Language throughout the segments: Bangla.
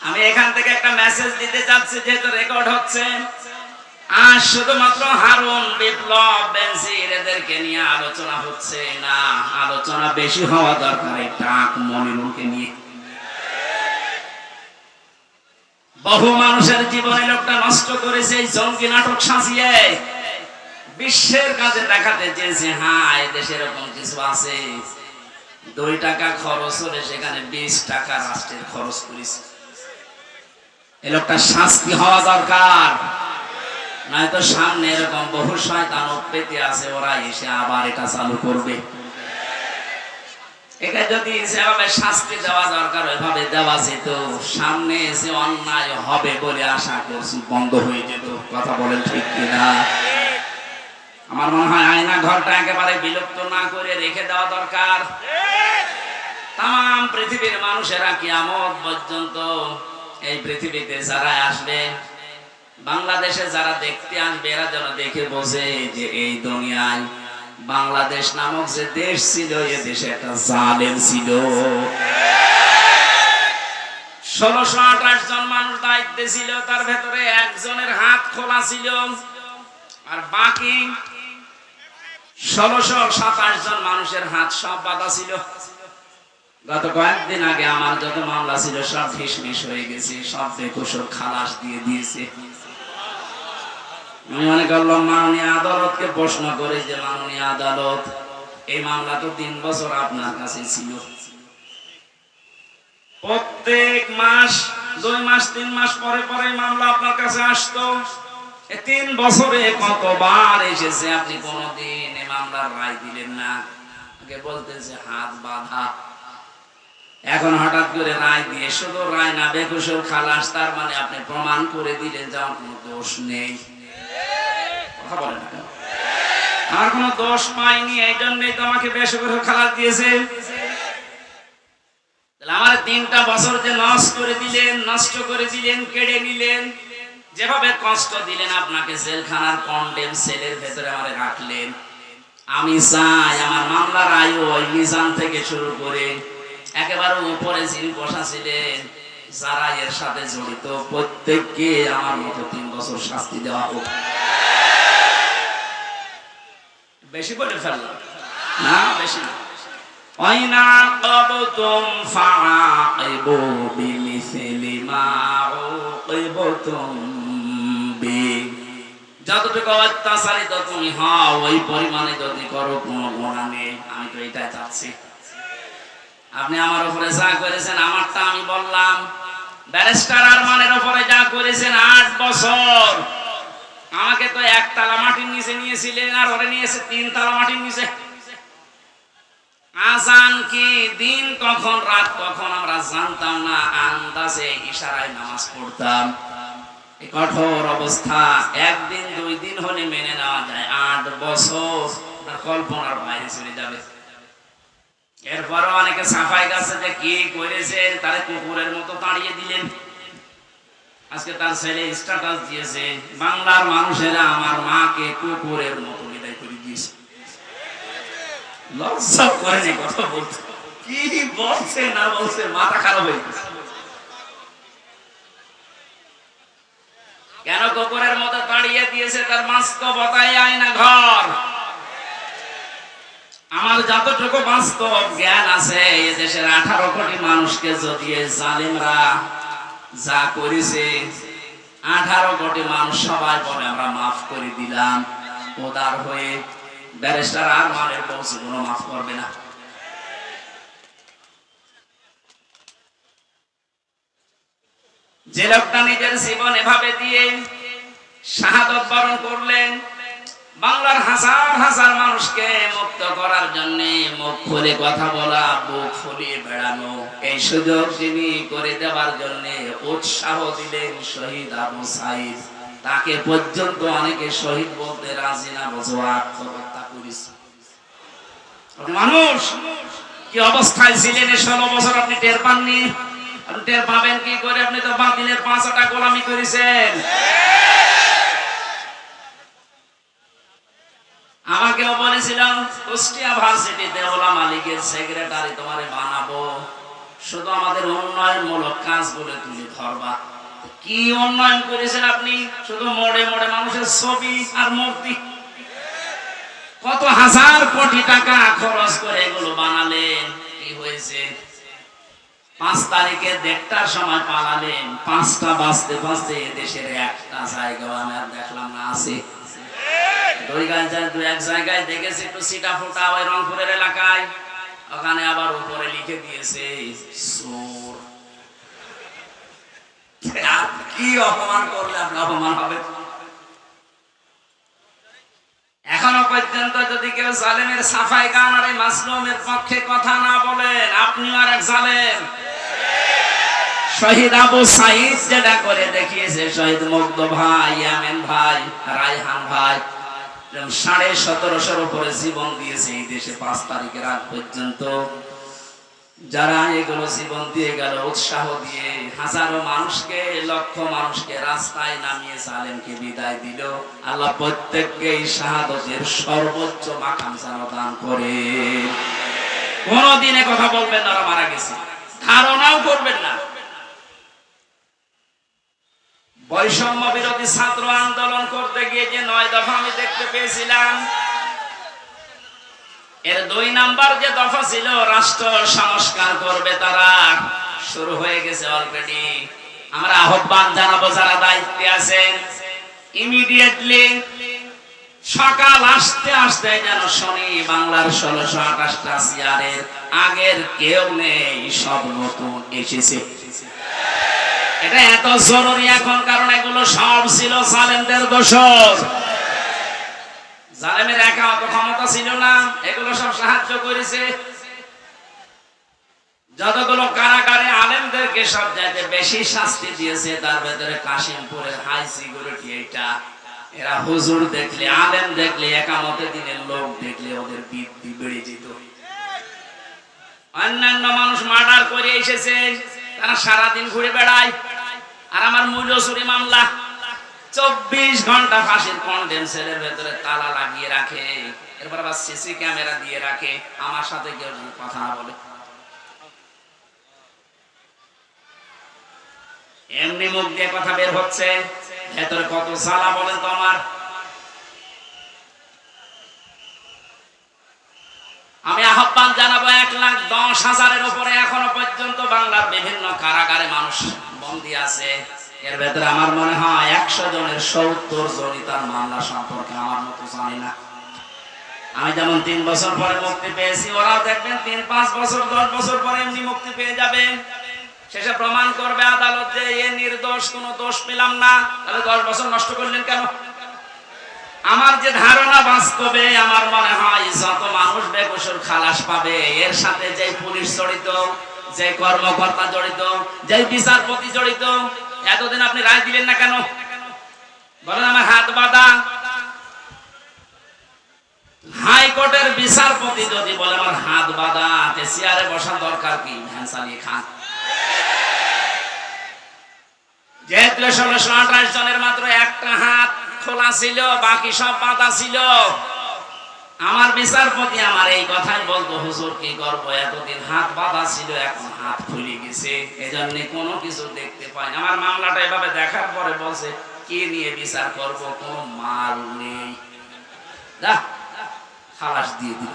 আমি এখান থেকে একটা মেসেজ দিতে চাচ্ছি, যেহেতু রেকর্ড হচ্ছে। আর শুধুমাত্র হারুন, বিপ্লব, বেনজির এদেরকে নিয়ে আলোচনা হচ্ছে না, আলোচনা বেশি হওয়া দরকার এই টাক মনিরুলকে নিয়ে। বহু মানুষের জীবনে লোকটা নষ্ট করেছে এই জঙ্গি নাটক সাজিয়ে। বিশ্বের কাছে দেখাতে চেয়েছে, হ্যাঁ এদেশে এরকম কিছু আছে। 2 টাকা খরচ হলে সেখানে 20 টাকা রাষ্ট্রের খরচ করেছে। এই লোকটা শাস্তি হওয়া দরকার, নয়তো সামনে এরকম বহু শয়তান পেতে আছে, ওরা এসে আবার এটা চালু করবে। এটা যদি যেভাবে শাস্তি দেওয়া দরকার ওইভাবে দেওয়া যেত, সামনে এসে অন্যায় হবে বলে আশা করছি বন্ধ হয়ে যেত। কথা বলেন ঠিক কিনা? আমার মনে হয় আয়না ঘরটা একেবারে বিলুপ্ত না করে রেখে দেওয়া দরকার। তাম পৃথিবীর মানুষেরা কিয়ামত পর্যন্ত এই পৃথিবীতে যারা আসবে, বাংলাদেশে যারা দেখতে আসবে, এরা যেন দেখে বোঝে যে এই দুনিয়ায় বাংলাদেশ নামক যে দেশ ছিল, এ দেশে একটা জালেম ছিল। 1628 জন মানুষ দায়িত্বে ছিল, তার ভেতরে একজনের হাত খোলা ছিল, আর বাকি 1627 জন মানুষের হাত সব বাঁধা ছিল। গত কয়েকদিন আগে আমার যত মামলা ছিল সব ঢিসমিস হয়ে গেছে, সব বেকসুর খালাস দিয়ে দিয়েছে। আমি মনে করলাম মাননীয় আদালতকে প্রশ্ন করে যে, মাননীয় আদালত, এই মামলা তো 3 বছর আপনার কাছে ছিল, প্রত্যেক মাস 2 মাস 3 মাস পরে পরে মামলা আপনার কাছে আসতো। 3 বছরে কতবার এসেছে, আপনি কোনদিন এই মামলার রায় দিলেন না। আগে বলতেছে হাত বাঁধা, এখন হঠাৎ করে রায় দিয়ে, শুধু রায় না বেকসুর খালাস, তার মানে আপনি প্রমাণ করে দিলেন যে আমার কোনো দোষ নেই। কথা বলেন না, আমার কোনো দোষ পাইনি, এই জন্যই তো আমাকে বেকসুর খালাস দিয়েছে। আমার 3টা বছর যে নষ্ট করে দিলেন, কেড়ে নিলেন, যেভাবে কষ্ট দিলেন, আপনাকে জেলখানার কন্ডেম সেলের ভেতরে আমারে রাখলেন। আমি চাই আমার মামলার আয়ু ওই মিজান থেকে শুরু করে একেবারে উপরে যিনি বসা ছিলেন, যারা এর সাথে জড়িত, প্রত্যেককে আমার মতো 3 বছর শাস্তি দেওয়া হোক। বেশি বলে ফেললাম না? বেশি না। ওয়াইনা ক্বাবতুম ফাআকিবু বিমিসলি মা উকিবতুম বি। যতটুকু অত্যাচারিত তুমি হও, ওই পরিমাণে যদি করো, কোনো গুনাহ নেই। আমি তো এটাই চাচ্ছি। আপনি আমার উপরে যা করেছেন, আমারটা আমি বললাম। ব্যারিস্টার আরমানের উপরে যা করেছেন 8 বছর, আমাকে তো 1 তালা মাটির নিচে নিয়েছিলেন, আর ওরে নিয়েছে 3 তালা মাটির নিচে। আজান কি, দিন কখন রাত কখন আমরা জানতাম না, আন্দাজে ইশারায় নামাজ পড়তাম। এই কঠোর অবস্থা 1 দিন 2 দিন হলে মেনে নেওয়া যায়, 8 বছর কল্পনার বাইরে চলে যাবে। এরপরও অনেকে সাফাই গাছে যে কি করেছেন, তারে কুকুরের মতো তাড়িয়ে দিলেন। আজকে তার ছেলে স্ট্যাটাস দিয়েছে, বাংলার মানুষেরা আমার মাকে কুকুরের মতো বিদায় করে দিয়েছে। লজ্জা করেনি কথা বলতে, কি বলছে না বলছে, মাথা খারাপ হয়ে গেছে। কেন কুকুরের মতো তাড়িয়ে দিয়েছে? তার বাস্তবতায় আয়না ঘর। আমার যতটুকু বাস্তব জ্ঞান আছে, এই দেশের 18 কোটি মানুষকে যদি এই জালিমরা যা করেছে, 18 কোটি মানুষ সবাই বলে আমরা মাফ করে দিলাম, উদার হয়ে। ব্যারিস্টার আরমানের বলছে কোনো মাফ করবে না। যে লোকটা নিজের জীবন এভাবে দিয়ে শাহাদত বরণ করলেন, বাংলার হাজার হাজার মানুষকে মুক্ত করার জন্য মুখ খুলে কথা বলা, বুক ফুলিয়ে বেড়ানো, এই সুযোগ তিনি করে দেওয়ার জন্য উৎসাহ দিলেন শহীদ আবু সাইদ। তাকে পর্যন্ত অনেকে শহীদ বলতে রাজি না, বলছে আত্মহত্যা করেছে। মানুষ কি অবস্থায় ছিলেন 16 বছর, আপনি টের পাননি? আপনি টের পাবেন কি করে? আপনি তো বাতিলের 5টা গোলামি করেছেন। আমাকেও বলেছিলাম কুষ্টিয়া ভার্সিটিতে ওলামা লীগের সেক্রেটারি তোমারে বানাবো, শুধু আমাদের উন্নয়নমূলক কাজগুলো তুলে ধরবা। কি উন্নয়ন করেছেন আপনি? শুধু মোড়ে মোড়ে মানুষের ছবি আর মূর্তি। কত হাজার কোটি টাকা খরচ করে এগুলো বানালেন, কি হয়েছে? 5 তারিখে 1টার সময় পালালেন, 5টা বাজতে বাজতে দেশের একটা জায়গাও আমি আর দেখলাম না। আছে দু এক জায়গায় দেখেছি একটু সিটা ফোটা, ওই রংপুরের এলাকায়, ওখানে আবার উপরে লিখে দিয়েছে চোর। কি অপমান করলে আপনি অপমান হবে? এখনো পর্যন্ত যদি কেউ জালেমের সাফাই গান আর মাসলুমের পক্ষে কথা না বলেন, আপনিও আর এক জালেম। শহীদ আবু সাইদ যেটা করে দেখিয়েছে, শহীদ মুগ্ধ ভাই, ইয়ামেন ভাই, রায়হান ভাই 1750 উপরে জীবন দিয়েছে এই দেশে 5 তারিখের আগ পর্যন্ত। যারা এগুলো জীবন দিয়ে গেল, উৎসাহ দিয়ে হাজারো মানুষকে, লক্ষ মানুষকে রাস্তায় নামিয়ে জালেমকে বিদায় দিল। আল্লাহ প্রত্যেককে এই শাহাদাতের সর্বোচ্চ মাকাম যেন দান করে। কোনদিনে কথা বলবেন না মারা গেছে, ধারণাও করবেন না। বৈষম্য বিরোধী ছাত্র আন্দোলন করতে গিয়ে যে 9 দফা আমি দেখতে পেয়েছিলাম, এর 2 নাম্বার যে দফা ছিল রাষ্ট্র সংস্কার করবে, তারা শুরু হয়ে গেছে অলরেডি। আমরা আহ্বান জানাবো যারা দায়িত্বে আছেন, ইমিডিয়েটলি সকাল আসতে আসতে যেন শুনি বাংলার 1628টা চেয়ারের আগের কেউ নেই, সব নতুন এসেছে। এটা এত জরুরি এখন, কারণ এগুলো সব ছিল জালেমদের দোসর। জালেমের একা অত ক্ষমতা ছিল না, এগুলো সব সাহায্য করেছে। যতগুলো কারাগারে আলেমদেরকে সব চাইতে বেশি শাস্তি দিয়েছে, তার ভেতরে কাশিমপুরের হাই সিকিউরিটি। এইটা এরা হুজুর দেখলে, আলেম দেখলে, একামতে দিনের লোক দেখলে ওদের বৃদ্ধি বেড়ে যেত। অন্যান্য মানুষ মার্ডার করে এসেছে, তারা সারাদিন ঘুরে বেড়ায়। আর আমার মূল্যচুরি মামলা 24 ঘন্টা ফাঁসির কন্ডেম সেলের ভেতরে তালা লাগিয়ে রাখে, এরপর আবার সিসি ক্যামেরা দিয়ে রাখে, আমার সাথে কেউ কথা না বলে। এমনি মুখ দিয়ে কথা বের হচ্ছে, ভেতরে কত জ্বালা বলেন তো আমার। আমি আহ্বান জানাবো, 1,10,000-এর উপরে এখনো পর্যন্ত বাংলার বিভিন্ন কারাগারে মানুষ বন্দী আছে। এর ভেতরে আমার মনে হয় 100 জনের 70 জনই তার মামলা সম্পর্কে আমার মতো জানি না। আমি যেমন 3 বছর পরে মুক্তি পেয়েছি, ওরাও দেখবেন 3-5 বছর 10 বছর পরে এমনি মুক্তি পেয়ে যাবেন। শেষে প্রমাণ করবে আদালত যে এ নির্দোষ, কোনো দোষ পেলাম না। তাহলে 10 বছর নষ্ট করলেন কেন? আমার যে ধারণা, বাস্তবে আমার মনে হয় যত মানুষ বেকসুর খালাস পাবে, এর সাথে যে পুলিশ জড়িত, যে কর্মকর্তা জড়িত, যে বিচারপতি জড়িত, এতদিন আপনি রায় দিলেন না কেন? বলেন আমার হাত বাঁধা। হাইকোর্টের বিচারপতি যদি বলে আমার হাত বাঁধা, চেয়ারে বসার দরকার কি? ভ্যান চালিয়ে খান। যেহেতু 1628 জনের মাত্র একটা হাত খোলা ছিল, বাকি সব বাঁধা ছিল। আমার বিচারপতি আমার এই কথাই বলতো, হুজুর কি করবো, এতদিন হাত বাঁধা ছিল, এখন হাত খুলে গেছে, এজন্য কোনো কিছু দেখতে পাই না। আমার মামলাটা এভাবে দেখার পরে বলছে, কি নিয়ে বিচার করব, কোনো মাল নেই, খালাস দিয়ে দিল।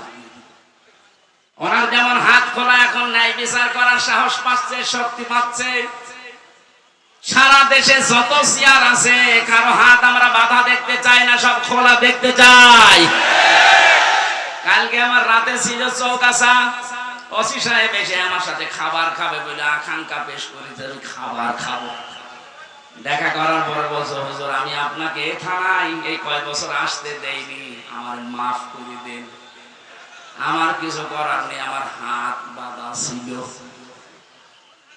ওনার যেমন হাত খোলা, এখন ন্যায় বিচার করার সাহস পাচ্ছে, শক্তি পাচ্ছে। সারা দেশে যত চেয়ার আছে, কারো হাত আমরা বাধা দেখতে চাই না, সব খোলা দেখতে চাই। কালকে আমার রাতে ছিল চৌকাছা, ওসি সাহেব এসে আমার সাথে খাবার খাবে বলে আকাঙ্ক্ষা পেশ করেছে, খাবার খাবো। দেখা করার পরে বলছো, হুজুর আমি আপনাকে থানায় এই কয় বছর আসতে দেইনি, আমার মাফ করে দেন। আমার কিছু করার নেই, আমার হাত বাঁধা ছিল।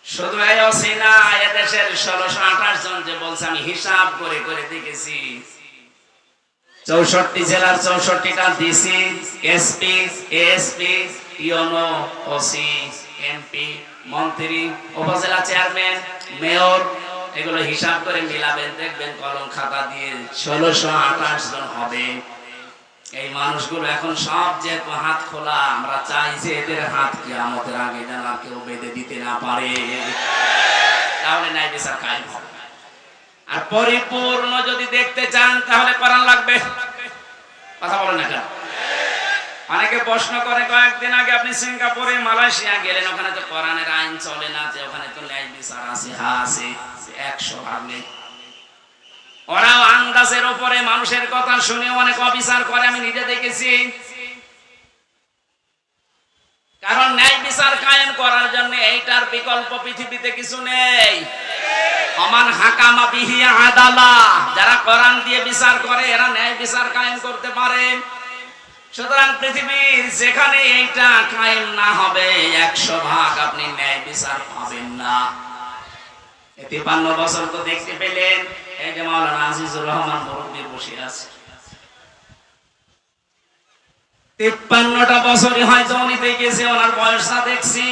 শুধু এই ওসি না, এদেশের 1628 জন যে বলছে, আমি হিসাব করে করে দেখেছি, 64 জেলার 64টা DC, SP, ASP, UNO, OC, MP, মন্ত্রী, উপজেলা চেয়ারম্যান, মেয়র, এগুলো হিসাব করে মিলাবেন, দেখবেন কলম খাতা দিয়ে 1628 জন হবে। এই মানুষগুলো এখন সব যে হাত খোলা, আমরা চাই যে এদের হাত কিয়ামতের আগে যেন আর কেউ বেঁধে দিতে না পারে, তাহলে ন্যায় বিচার কায়েম হবে। আর পরিপূর্ণ যদি দেখতে চান তাহলে কোরআন লাগবে। কথা বলেন না কেন? অনেকে প্রশ্ন করে, কয়েকদিন আগে আপনি সিঙ্গাপুরে মালয়েশিয়া গেলেন, ওখানে তো কোরআনের আইন চলে না, যে ওখানে তো ন্যায় বিচার আছে। হ্যাঁ আছে, 100 নেই। ওরাও আন্দাজের উপরে মানুষের কথা শুনে অনেক অবিচার করে, আমি নিজে দেখেছি। কারণ ন্যায় বিচার কায়েম করার জন্য এইটার বিকল্প পৃথিবীতে কিছু নেই। ওমান হাকামা বিহি আদালা, যারা কোরআন দিয়ে বিচার করে এরা ন্যায় বিচার কায়েম করতে পারে। সুতরাং পৃথিবীর যেখানে এইটা কায়েম না হবে 100% আপনি ন্যায় বিচার পাবেন না। 53 বছর তো দেখতে পেলেন, এই যে মাওলানা আজিজুর রহমান মুরব্বী বসে আছে, 53টা বছরই হয়তো উনি দেখেছে, ওনার বয়সটা দেখছি।